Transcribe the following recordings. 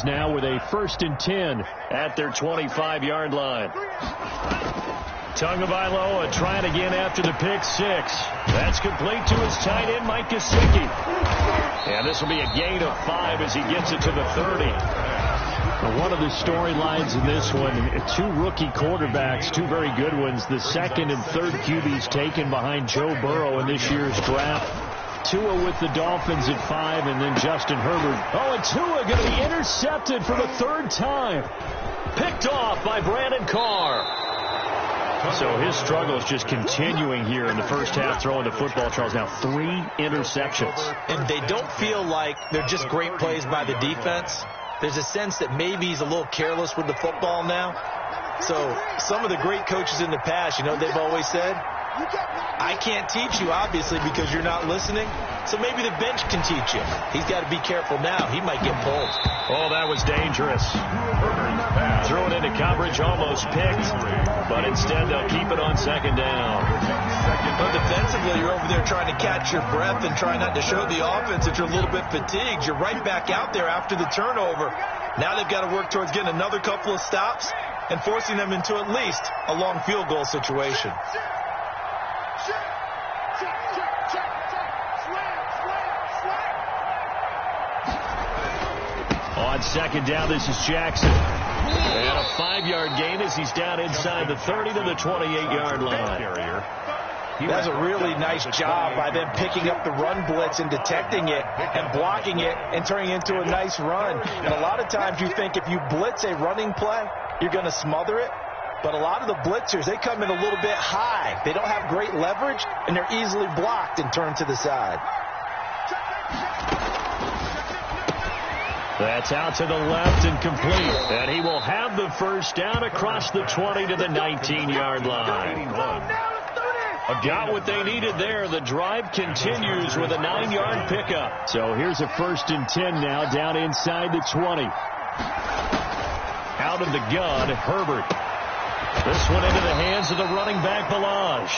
Now with a 1st and 10 at their 25-yard line. Tagovailoa trying again after the pick six. That's complete to his tight end, Mike Gesicki. And this will be a gain of 5 as he gets it to the 30. One of the storylines in this one, 2 rookie quarterbacks, 2 very good ones. The 2nd and 3rd QBs taken behind Joe Burrow in this year's draft. Tua with the Dolphins at 5, and then Justin Herbert. Oh, and Tua going to be intercepted for the 3rd time. Picked off by Brandon Carr. So his struggle is just continuing here in the first half, throwing the football. Charles, now 3 interceptions. And they don't feel like they're just great plays by the defense. There's a sense that maybe he's a little careless with the football now. So some of the great coaches in the past, you know, they've always said, I can't teach you, obviously, because you're not listening. So maybe the bench can teach you. He's got to be careful now. He might get pulled. Oh, that was dangerous. Threw it into coverage, almost picked. But instead, they'll keep it on 2nd down. But defensively, you're over there trying to catch your breath and try not to show the offense that you're a little bit fatigued. You're right back out there after the turnover. Now they've got to work towards getting another couple of stops and forcing them into at least a long field goal situation. On 2nd down, this is Jackson. And a 5-yard gain as he's down inside the 30 to the 28-yard line. That's a really nice job by them picking up the run blitz and detecting it and blocking it and turning it into a nice run. And a lot of times you think if you blitz a running play, you're going to smother it. But a lot of the blitzers, they come in a little bit high. They don't have great leverage, and they're easily blocked and turned to the side. That's out to the left and complete. And he will have the 1st down across the 20 to the 19-yard line. Got what they needed there. The drive continues with a 9-yard pickup. So here's a 1st and 10 now down inside the 20. Out of the gun, Herbert. This one into the hands of the running back, Balaj.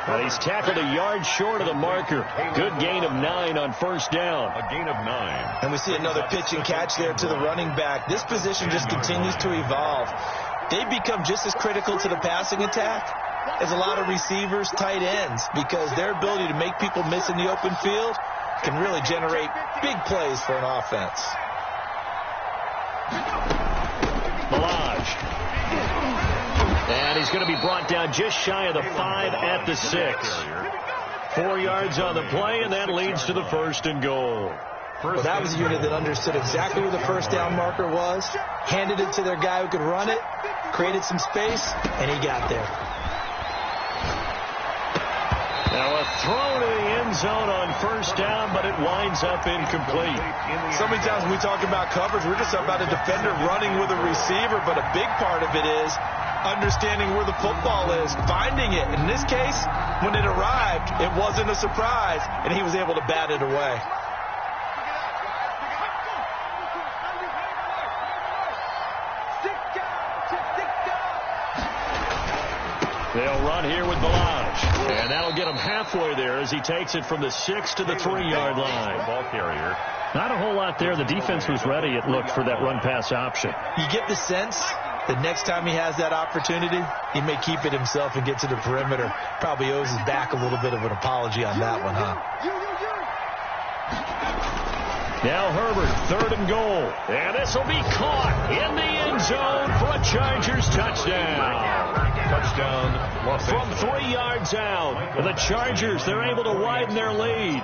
But he's tackled a yard short of the marker. Good gain of 9 on 1st down. A gain of 9. And we see another pitch and catch there to the running back. This position just continues to evolve. They've become just as critical to the passing attack as a lot of receivers, tight ends, because their ability to make people miss in the open field can really generate big plays for an offense. Balaj. And he's going to be brought down just shy of the 5 at the 6. 4 yards on the play, and that leads to the 1st and goal. Well, that was a unit that understood exactly where the 1st down marker was, handed it to their guy who could run it, created some space, and he got there. Now a throw to the end zone on 1st down, but it winds up incomplete. So many times when we talk about coverage, we're just about a defender running with a receiver, but a big part of it is understanding where the football is, finding it. In this case, when it arrived, it wasn't a surprise, and he was able to bat it away. They'll run here with Balaj. And that'll get him halfway there as he takes it from the 6 to the 3-yard line. Ball carrier. Not a whole lot there. The defense was ready, it looked, for that run-pass option. You get the sense that next time he has that opportunity, he may keep it himself and get to the perimeter. Probably owes his back a little bit of an apology on that one, huh? Now Herbert, 3rd and goal. And this will be caught in the end zone for a Chargers touchdown. Touchdown. From 3 yards out. The Chargers, they're able to widen their lead.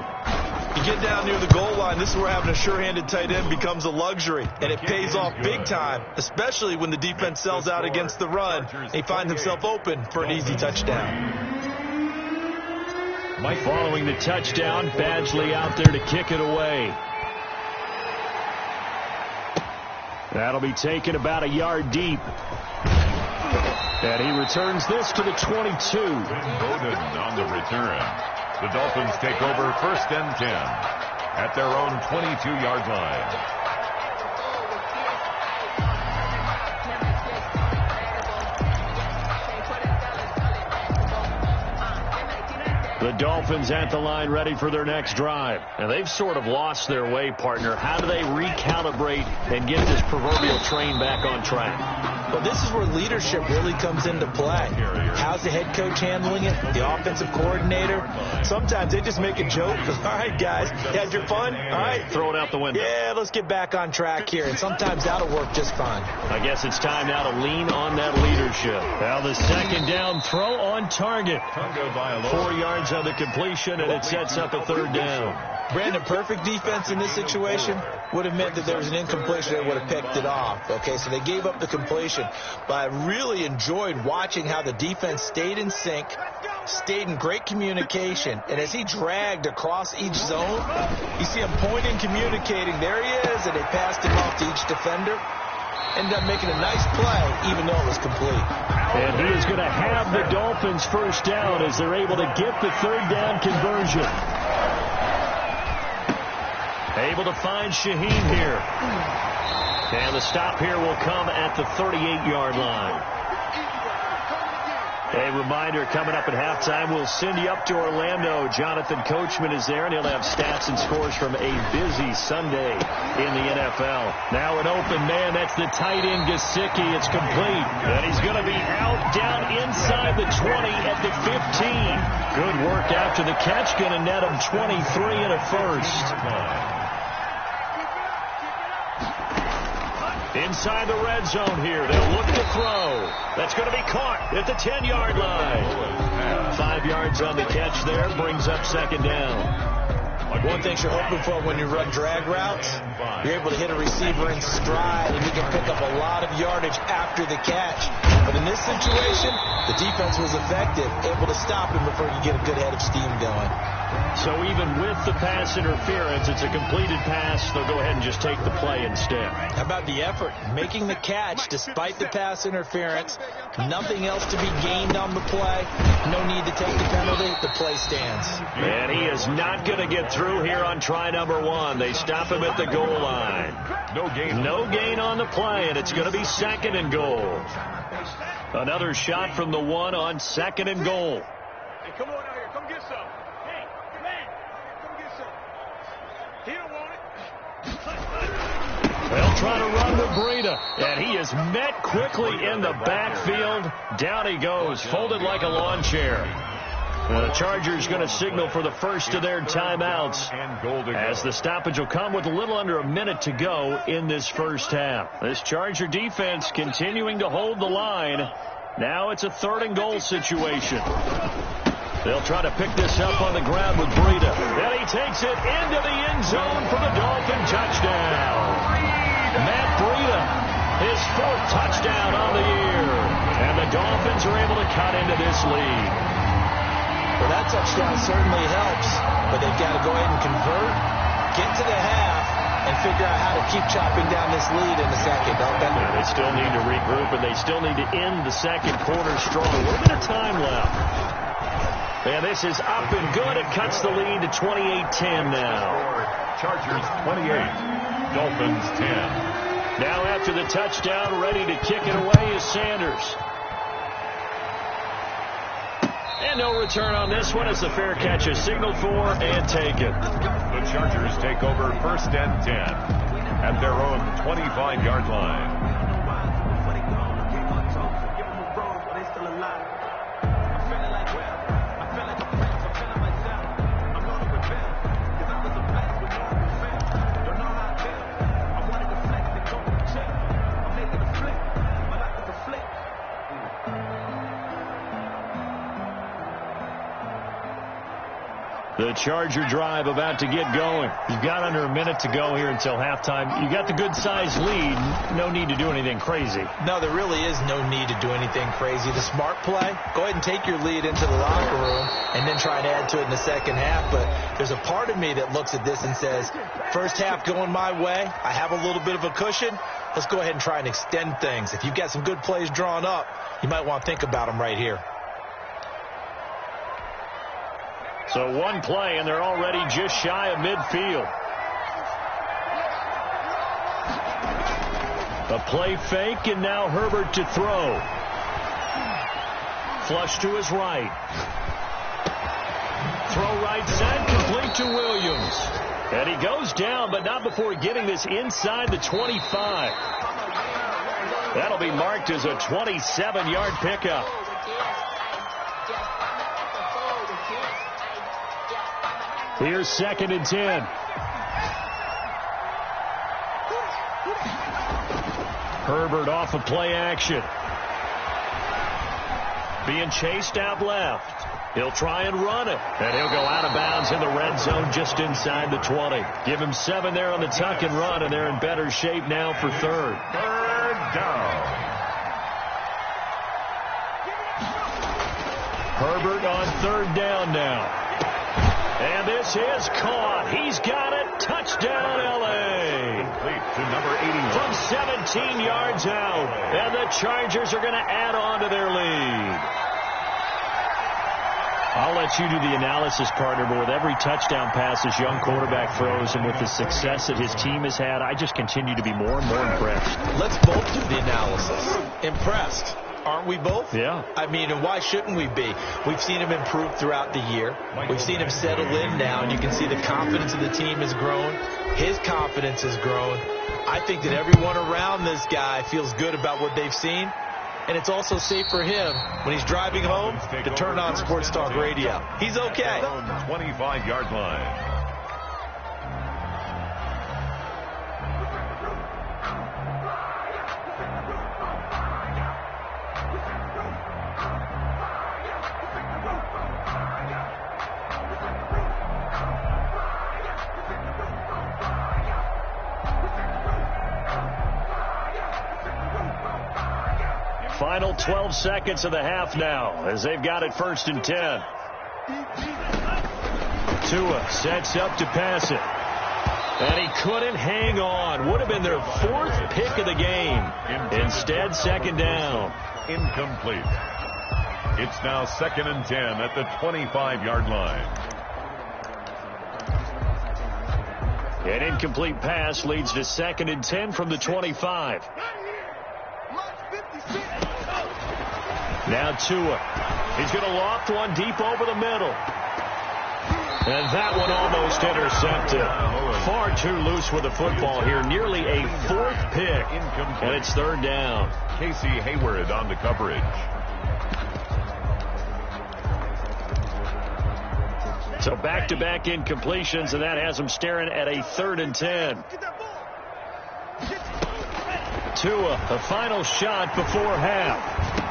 You get down near the goal line, this is where having a sure-handed tight end becomes a luxury. And it pays off big time, especially when the defense sells out against the run. He finds himself open for an easy touchdown. Following the touchdown, Badgley out there to kick it away. That'll be taken about a yard deep. And he returns this to the 22. Bowden on the return. The Dolphins take over 1st and 10 at their own 22-yard line. The Dolphins at the line ready for their next drive. And they've sort of lost their way, partner. How do they recalibrate and get this proverbial train back on track? Well, this is where leadership really comes into play. How's the head coach handling it? The offensive coordinator? Sometimes they just make a joke. All right, guys, you had your fun? All right. Throw it out the window. Yeah, let's get back on track here. And sometimes that'll work just fine. I guess it's time now to lean on that leadership. Now the second down throw on target. 4 yards on the completion, and it sets up a third down. Brandon, perfect defense in this situation would have meant that there was an incompletion that would have picked it off. Okay, so they gave up the completion. But I really enjoyed watching how the defense stayed in sync, stayed in great communication. And as he dragged across each zone, you see him pointing, communicating. There he is, and they passed him off to each defender. Ended up making a nice play, even though it was complete. And he is going to have the Dolphins first down as they're able to get the third down conversion. Able to find Shaheen here. And the stop here will come at the 38-yard line. A reminder, coming up at halftime, we'll send you up to Orlando. Jonathan Coachman is there, and he'll have stats and scores from a busy Sunday in the NFL. Now an open man, that's the tight end, Gesicki. It's complete. And he's going to be out down inside the 20 at the 15. Good work after the catch, going to net him 23 and a first. Inside the red zone here. They'll look to throw. That's going to be caught at the 10-yard line. 5 yards on the catch there. Brings up second down. One thing you're hoping for when you run drag routes, you're able to hit a receiver in stride, and you can pick up a lot of yardage after the catch. But in this situation, the defense was effective, able to stop him before you get a good head of steam going. So even with the pass interference, it's a completed pass. They'll go ahead and just take the play instead. How about the effort? Making the catch despite the pass interference. Nothing else to be gained on the play. No need to take the penalty. The play stands. And he is not going to get through here on try number 1. They stop him at the goal line. No gain on the play, and it's going to be second and goal. Another shot from the 1 on second and goal. Hey, come on out here. Come get some. Hey, man, come get some. He don't want it. They'll try to run with Breida, and he is met quickly in the backfield. Down he goes, folded like a lawn chair. The Chargers going to signal for the first of their timeouts as the stoppage will come with a little under a minute to go in this first half. This Charger defense continuing to hold the line. Now it's a third and goal situation. They'll try to pick this up on the ground with Breida. And he takes it into the end zone for the Dolphin touchdown. Matt Breida, his 4th touchdown on the year. And the Dolphins are able to cut into this lead. Well, that touchdown certainly helps, but they've got to go ahead and convert, get to the half, and figure out how to keep chopping down this lead in the second, don't they? Yeah, they still need to regroup, and they still need to end the second quarter strong. A little bit of time left. And this is up and good. It cuts the lead to 28-10 now. Chargers 28, Dolphins 10. Now after the touchdown, ready to kick it away is Sanders. And no return on this one as the fair catch is signaled for and taken. The Chargers take over first and 10 at their own 25-yard line. The Charger drive about to get going. You've got under a minute to go here until halftime. You got the good-sized lead. No need to do anything crazy. No, there really is no need to do anything crazy. The smart play, go ahead and take your lead into the locker room and then try and add to it in the second half. But there's a part of me that looks at this and says, first half going my way. I have a little bit of a cushion. Let's go ahead and try and extend things. If you've got some good plays drawn up, you might want to think about them right here. So one play, and they're already just shy of midfield. A play fake, and now Herbert to throw. Flush to his right. throw right side, complete to Williams. And he goes down, but not before getting this inside the 25. That'll be marked as a 27-yard pickup. Here's 2nd and 10. Herbert off of play action. Being chased out left. He'll try and run it. And he'll go out of bounds in the red zone just inside the 20. Give him 7 there on the tuck and run, and they're in better shape now for 3rd. 3rd down. Herbert on 3rd down now. And this is caught. He's got it. Touchdown, L.A. Complete to number 81. From 17 yards out. And the Chargers are going to add on to their lead. I'll let you do the analysis, partner, but with every touchdown pass this young quarterback throws and with the success that his team has had, I just continue to be more and more impressed. Let's both do the analysis. Impressed. Aren't we both? Yeah. I mean, and why shouldn't we be? We've seen him improve throughout the year. We've seen him settle in now, and you can see the confidence of the team has grown. His confidence has grown. I think that everyone around this guy feels good about what they've seen. And it's also safe for him when he's driving home to turn on Sports Talk Radio. He's okay. 25-yard line. Final 12 seconds of the half now as they've got it 1st and 10. Tua sets up to pass it. And he couldn't hang on. Would have been their 4th pick of the game. Instead, 2nd down. Incomplete. It's now 2nd and 10 at the 25-yard line. An incomplete pass leads to 2nd and 10 from the 25. Now Tua. He's going to loft one deep over the middle. And that one almost intercepted. Far too loose with the football here. Nearly a 4th pick. And it's 3rd down. Casey Hayward on the coverage. So back-to-back incompletions, and that has him staring at a 3rd and 10. Tua, a final shot before half.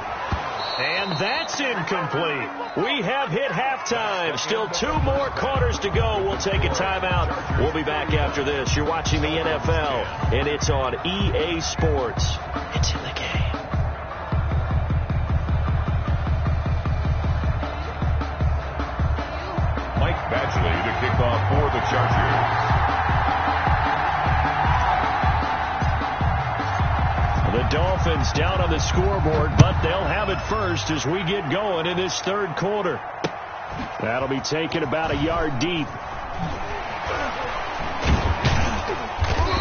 And that's incomplete. We have hit halftime. Still 2 more quarters to go. We'll take a timeout. We'll be back after this. You're watching the NFL, and it's on EA Sports. It's in the game. Mike Badgley to kick off for the Chargers. The Dolphins down on the scoreboard, but they'll have it first as we get going in this 3rd quarter. That'll be taken about a yard deep.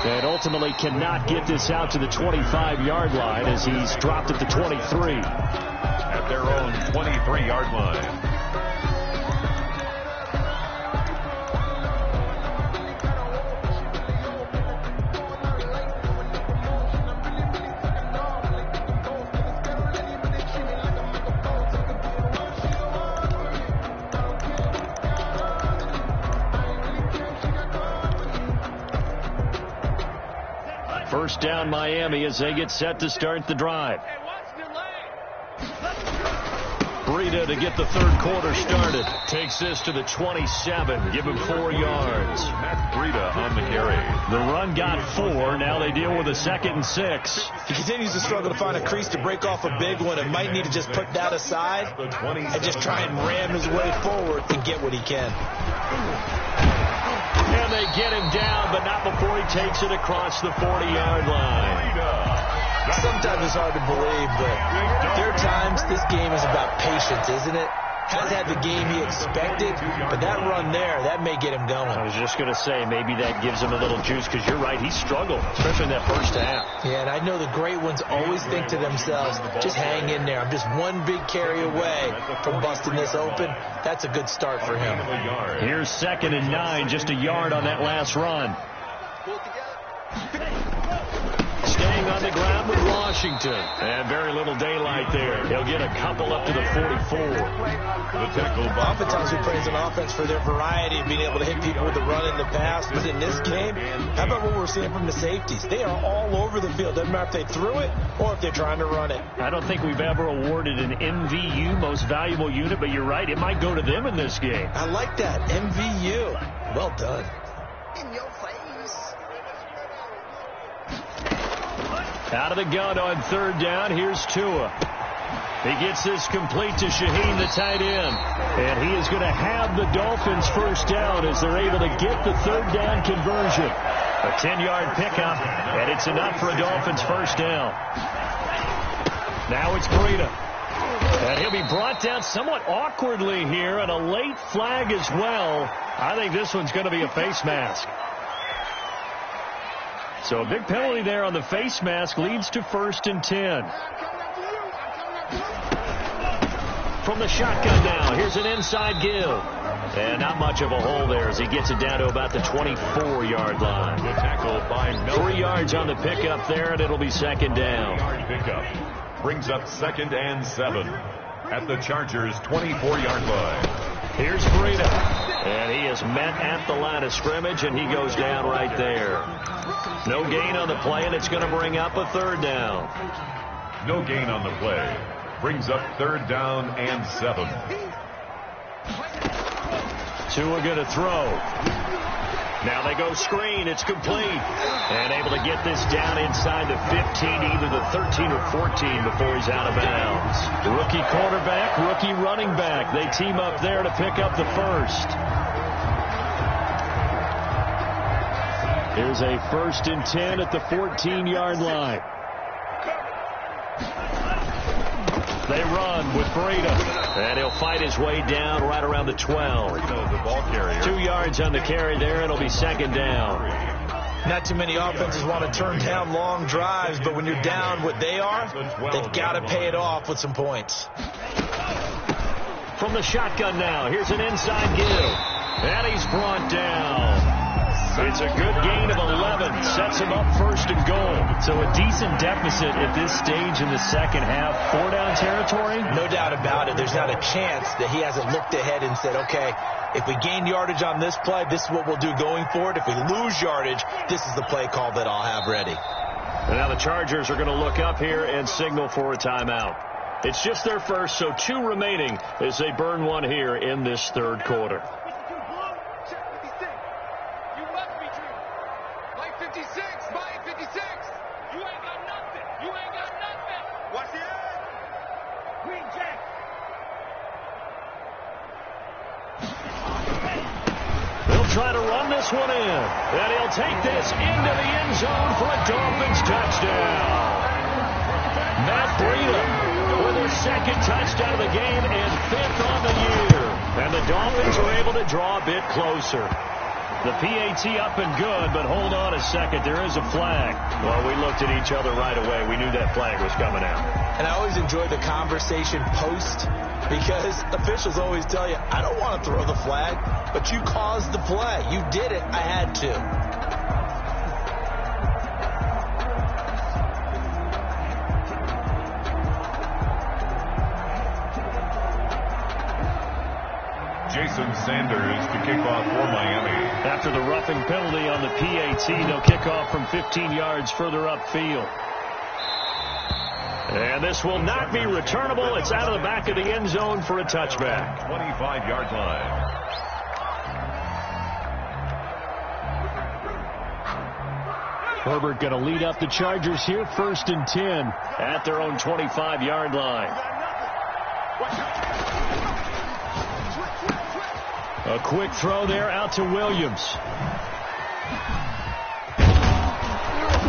And ultimately cannot get this out to the 25-yard line as he's dropped at the 23. At their own 23-yard line. First down Miami as they get set to start the drive. Breida to get the 3rd quarter started. Takes this to the 27. Give him 4 yards. Matt Breida on the carry. The run got 4. Now they deal with a 2nd and 6. He continues to struggle to find a crease to break off a big one and might need to just put that aside and just try and ram his way forward and get what he can. And they get him down, but not before he takes it across the 40-yard line. Sometimes it's hard to believe, but there are times this game is about patience, isn't it? has had the game he expected, but that run there, that may get him going. I was just going to say, maybe that gives him a little juice, because you're right, he struggled, especially in that first half. Yeah, and I know the great ones always think to themselves, just hang in there. I'm just one big carry away from busting this open. That's a good start for him. Here's 2nd and 9, just a yard on that last run. Staying on the ground with Washington. And very little daylight there. He'll get a couple up to the 44. The tackle. Oftentimes we praise an offense for their variety of being able to hit people with the run in the pass. But in this game, how about what we're seeing from the safeties? They are all over the field. Doesn't matter if they threw it or if they're trying to run it. I don't think we've ever awarded an MVU, most valuable unit, but you're right, it might go to them in this game. I like that. MVU. Well done. In your face. Out of the gun on 3rd down. Here's Tua. He gets this complete to Shaheen, the tight end. And he is going to have the Dolphins first down as they're able to get the 3rd down conversion. A 10-yard pickup, and it's enough for a Dolphins first down. Now it's Breida. And he'll be brought down somewhat awkwardly here, and a late flag as well. I think this one's going to be a face mask. So a big penalty there on the face mask leads to 1st and 10. From the shotgun now, here's an inside give. And not much of a hole there as he gets it down to about the 24-yard line. The tackle by Miller. 3 yards on the pickup there, and it'll be 2nd down. Pickup brings up 2nd and 7 at the Chargers' 24-yard line. Here's Breida. And he is met at the line of scrimmage, and he goes down right there. No gain on the play, and it's going to bring up a 3rd down. No gain on the play. Brings up 3rd down and 7. Tua going to throw. Now they go screen. It's complete. And able to get this down inside the 15, either the 13 or 14 before he's out of bounds. Rookie quarterback, rookie running back. They team up there to pick up the first. Here's a 1st and 10 at the 14-yard line. They run with Breida. And he'll fight his way down right around the 12. The ball carrier. 2 yards on the carry there. It'll be 2nd down. Not too many offenses want to turn down long drives, but when you're down what they are, they've got to pay it off with some points. From the shotgun now, here's an inside give. And he's brought down. It's a good gain of 11. Sets him up 1st and goal. So a decent deficit at this stage in the second half. 4-down territory? No doubt about it. There's not a chance that he hasn't looked ahead and said, okay, if we gain yardage on this play, this is what we'll do going forward. If we lose yardage, this is the play call that I'll have ready. And now the Chargers are going to look up here and signal for a timeout. It's just their first, so 2 remaining as they burn one here in this 3rd quarter. Try to run this one in, and he'll take this into the end zone for a Dolphins touchdown. Matt Breida with his 2nd touchdown of the game and 5th on the year. And the Dolphins are able to draw a bit closer. The PAT up and good, but hold on a second. There is a flag. Well, we looked at each other right away. We knew that flag was coming out. And I always enjoy the conversation post because officials always tell you, I don't want to throw the flag, but you caused the play. You did it. I had to. Jason Sanders to kick off for Miami. After the roughing penalty on the PAT, they'll kick off from 15 yards further upfield. And this will not be returnable. It's out of the back of the end zone for a touchback. 25-yard line. Herbert going to lead up the Chargers here, 1st and 10 at their own 25-yard line. A quick throw there out to Williams.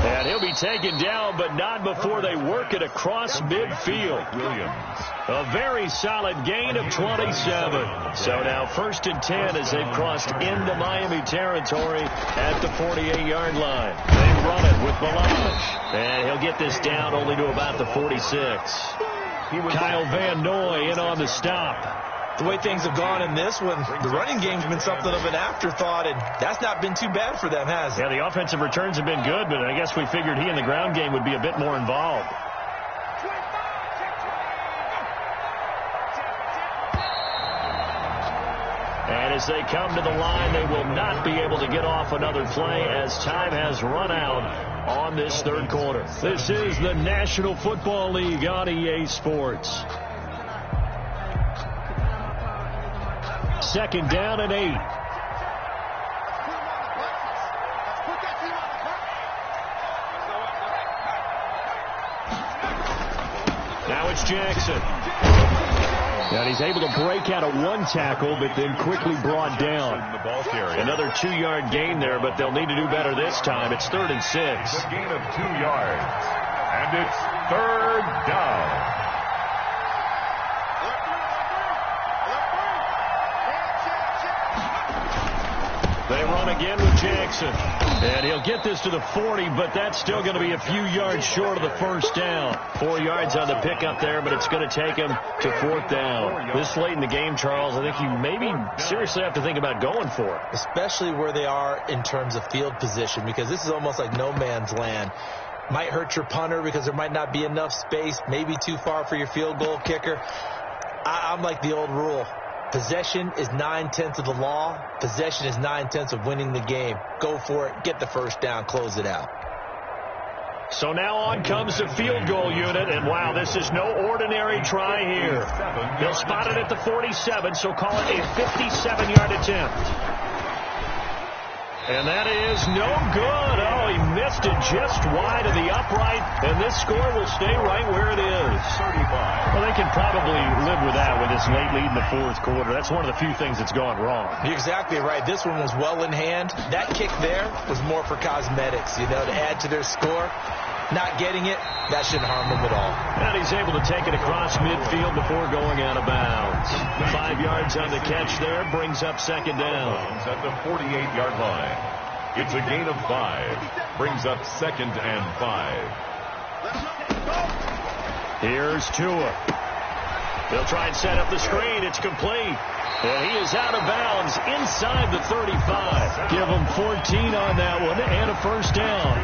And he'll be taken down, but not before they work it across midfield. Williams. A very solid gain of 27. So now 1st and 10 as they've crossed into Miami territory at the 48-yard line. They run it with Balaj. And he'll get this down only to about the 46. Kyle Van Noy in on the stop. The way things have gone in this one, the running game's been something of an afterthought, and that's not been too bad for them, has it? Yeah, the offensive returns have been good, but I guess we figured he in the ground game would be a bit more involved. And as they come to the line, they will not be able to get off another play as time has run out on this third quarter. This is the National Football League on EA Sports. 2nd down and 8. Now it's Jackson. And he's able to break out of one tackle, but then quickly brought down. Another 2-yard gain there, but they'll need to do better this time. It's 3rd and 6. A gain of 2 yards. And it's 3rd down. They run again with Jackson. And he'll get this to the 40, but that's still going to be a few yards short of the 1st down. 4 yards on the pickup there, but it's going to take him to 4th down. This late in the game, Charles, I think you maybe seriously have to think about going for it. Especially where they are in terms of field position, because this is almost like no man's land. Might hurt your punter because there might not be enough space, maybe too far for your field goal kicker. I'm like the old rule. Possession is 9/10 of the law. Possession is 9/10 of winning the game. Go for it. Get the 1st down. Close it out. So now on comes the field goal unit, and wow, this is no ordinary try here. They'll spot it at the 47, so call it a 57-yard attempt. And that is no good. Oh, he missed it just wide of the upright, and this score will stay right where it is. 35. Well, they can probably live with that with this late lead in the 4th quarter. That's one of the few things that's gone wrong. You're exactly right. This one was well in hand. That kick there was more for cosmetics, to add to their score. Not getting it, that shouldn't harm them at all. And he's able to take it across midfield before going out of bounds. 5 yards on the catch there, brings up 2nd down. At the 48-yard line. It's a gain of 5. Brings up 2nd and 5. Here's Tua. They'll try and set up the screen. It's complete. And he is out of bounds inside the 35. Give him 14 on that one and a 1st down.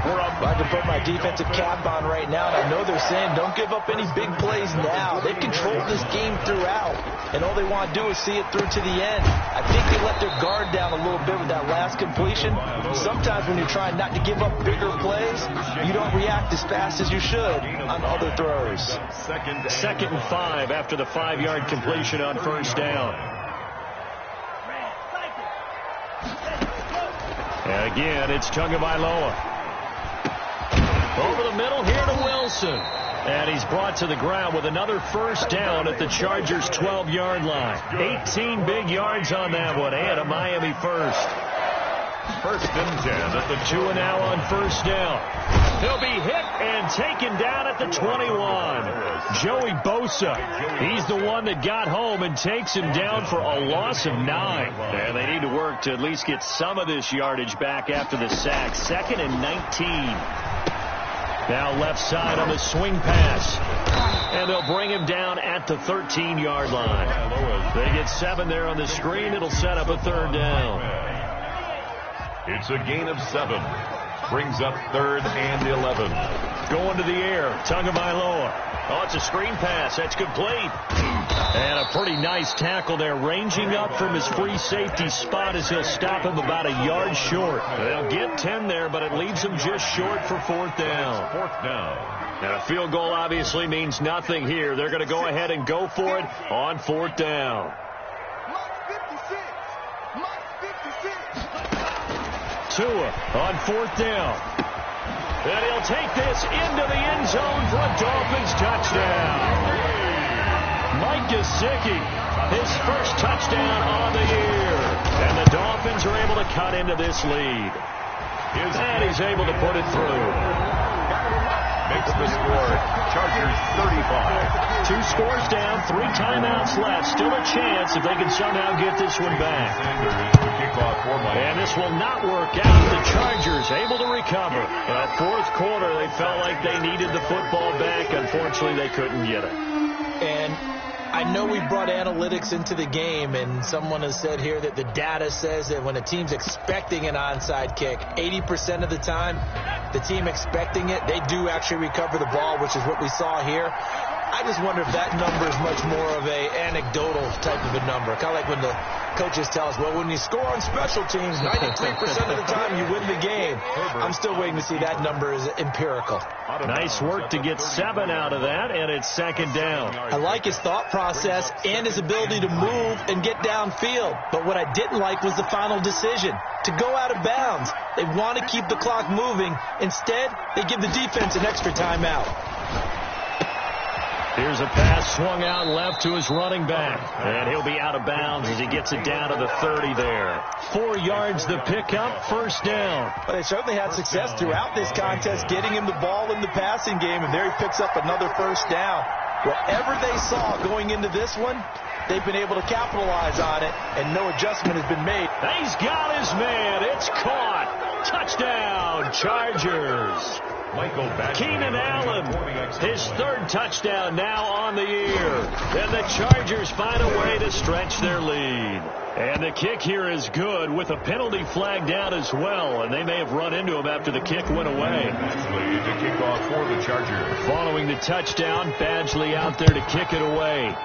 I can put my defensive cap on right now, and I know they're saying don't give up any big plays now. They've controlled this game throughout, and all they want to do is see it through to the end. I think they let their guard down a little bit with that last completion. Sometimes when you're trying not to give up bigger plays, you don't react as fast as you should on other throws. 2nd and 5 after the 5-yard completion on 1st down. And again, it's Tagovailoa. Over the middle here to Wilson. And he's brought to the ground with another 1st down at the Chargers' 12-yard line. 18 big yards on that one, and a Miami 1st. 1st and 10 at the 2 and now on 1st down. He'll be hit and taken down at the 21. Joey Bosa, he's the one that got home and takes him down for a loss of 9. And they need to work to at least get some of this yardage back after the sack. 2nd and 19. Now left side on the swing pass. And they'll bring him down at the 13-yard line. They get 7 there on the screen. It'll set up a 3rd down. It's a gain of 7. Brings up 3rd and 11. Going to the air. Tagovailoa. Oh, it's a screen pass. That's complete. And a pretty nice tackle there, ranging up from his free safety spot as he'll stop him about a yard short. They'll get 10 there, but it leaves him just short for 4th down. 4th down. And a field goal obviously means nothing here. They're going to go ahead and go for it on 4th down. Tua on 4th down. And he'll take this into the end zone for a Dolphins touchdown. Mike Gesicki, his 1st touchdown on the year. And the Dolphins are able to cut into this lead. And he's able to put it through. Makes the score. Chargers 35. 2 scores down, 3 timeouts left. Still a chance if they can somehow get this one back. And this will not work out. The Chargers able to recover. Fourth quarter, they felt like they needed the football back. Unfortunately, they couldn't get it. And I know we brought analytics into the game, and someone has said here that the data says that when a team's expecting an onside kick, 80% of the time, the team expecting it, they do actually recover the ball, which is what we saw here. I just wonder if that number is much more of a anecdotal type of a number. Kind of like when the coaches tell us, well, when you score on special teams, 93% of the time you win the game. I'm still waiting to see that number is empirical. Nice work to get 7 out of that, and it's second down. I like his thought process and his ability to move and get downfield. But what I didn't like was the final decision, to go out of bounds. They want to keep the clock moving. Instead, they give the defense an extra timeout. Here's a pass swung out left to his running back. And he'll be out of bounds as he gets it down to the 30 there. 4 yards the pickup, first down. Well, they certainly had success throughout this contest getting him the ball in the passing game, and there he picks up another first down. Whatever they saw going into this one, they've been able to capitalize on it, and no adjustment has been made. He's got his man. It's caught. Touchdown, Chargers. Keenan Allen, his 3rd touchdown now on the year. And the Chargers find a way to stretch their lead. And the kick here is good with a penalty flag down as well. And they may have run into him after the kick went away. Badgley to kick off for the Chargers. Following the touchdown, Badgley out there to kick it away.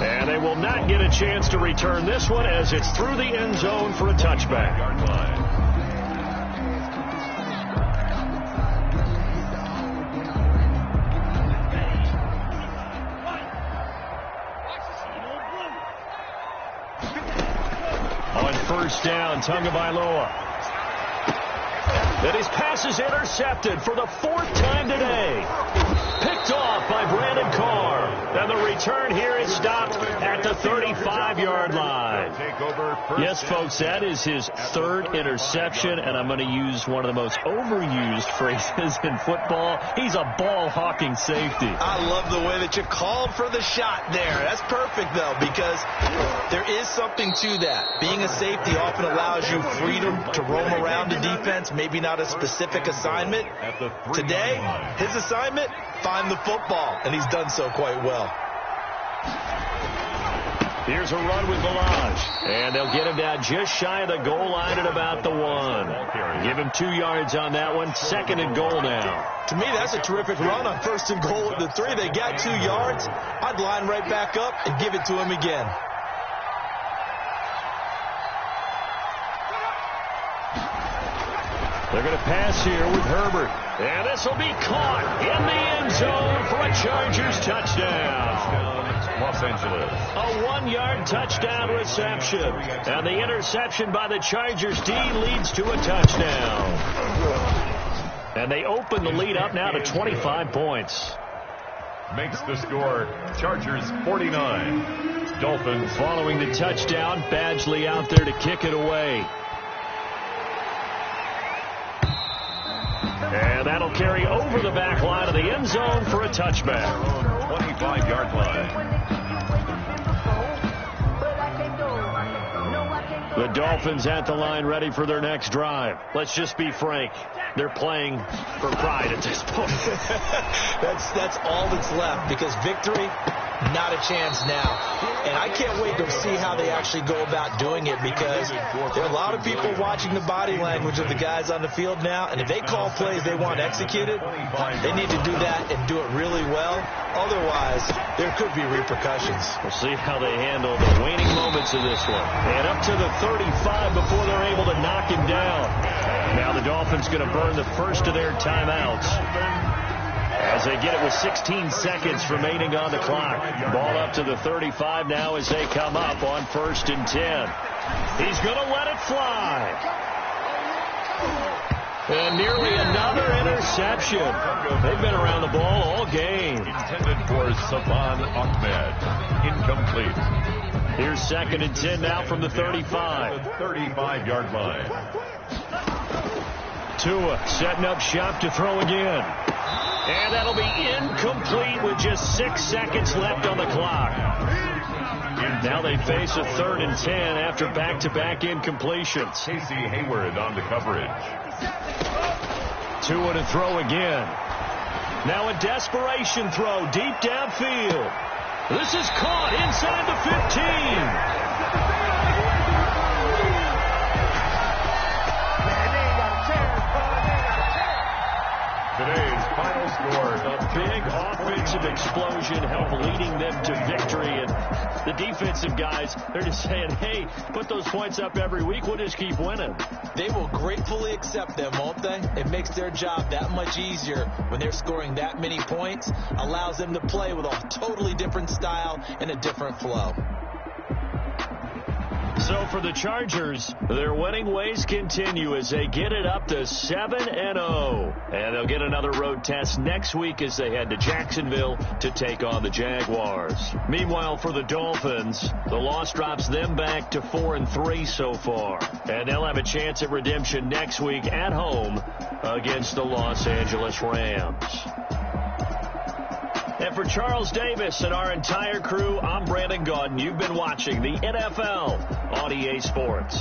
And they will not get a chance to return this one as it's through the end zone for a touchback. Yard line. On first down, Tagovailoa. And his pass is intercepted for the 4th time today. Picked off by Brandon Carr. And the return here is stopped at the 35-yard line. Yes, folks, that is his 3rd interception, and I'm going to use one of the most overused phrases in football. He's a ball-hawking safety. I love the way that you called for the shot there. That's perfect, though, because there is something to that. Being a safety often allows you freedom to roam around the defense, maybe not a specific assignment. Today, his assignment, find the football, and he's done so quite well. Here's a run with Balaj, and they'll get him down just shy of the goal line at about the 1. Give him 2 yards on that one. 2nd and goal now. To me, that's a terrific run on 1st and goal at the 3. They got 2 yards. I'd line right back up and give it to him again. They're going to pass here with Herbert. And this will be caught in the end zone for a Chargers touchdown. Los Angeles. A 1-yard touchdown reception. And the interception by the Chargers D leads to a touchdown. And they open the lead up now to 25 points. Makes the score Chargers 49. Dolphins following the touchdown. Badgley out there to kick it away. And that'll carry over the back line of the end zone for a touchback. 25-yard line. The Dolphins at the line ready for their next drive. Let's just be frank. They're playing for pride at this point. That's all that's left, because victory, not a chance now. And I can't wait to see how they actually go about doing it, because there are a lot of people watching the body language of the guys on the field now, and if they call plays they want executed, they need to do that and do it really well. Otherwise, there could be repercussions. We'll see how they handle the waning moments of this one. And up to the 35 before they're able to knock him down. Now the Dolphins going to burn the first of their timeouts as they get it with 16 seconds remaining on the clock. Ball up to the 35 now as they come up on 1st and 10. He's going to let it fly. And nearly another interception. They've been around the ball all game. Intended for Saban Ahmed. Incomplete. Here's 2nd and 10 now from the 35. The 35-yard line. Tua setting up shop to throw again. And that'll be incomplete with just 6 seconds left on the clock. Now they face a 3rd and 10 after back-to-back incompletions. Casey Hayward on the coverage. Tua to throw again. Now a desperation throw deep downfield. This is caught inside the 15. Today's final score. A big offensive explosion helped leading them to victory. And the defensive guys, they're just saying, hey, put those points up every week. We'll just keep winning. They will gratefully accept them, won't they? It makes their job that much easier when they're scoring that many points. Allows them to play with a totally different style and a different flow. So for the Chargers, their winning ways continue as they get it up to 7-0. And they'll get another road test next week as they head to Jacksonville to take on the Jaguars. Meanwhile, for the Dolphins, the loss drops them back to 4-3 so far. And they'll have a chance at redemption next week at home against the Los Angeles Rams. And for Charles Davis and our entire crew, I'm Brandon Gaudin. You've been watching the NFL on EA Sports.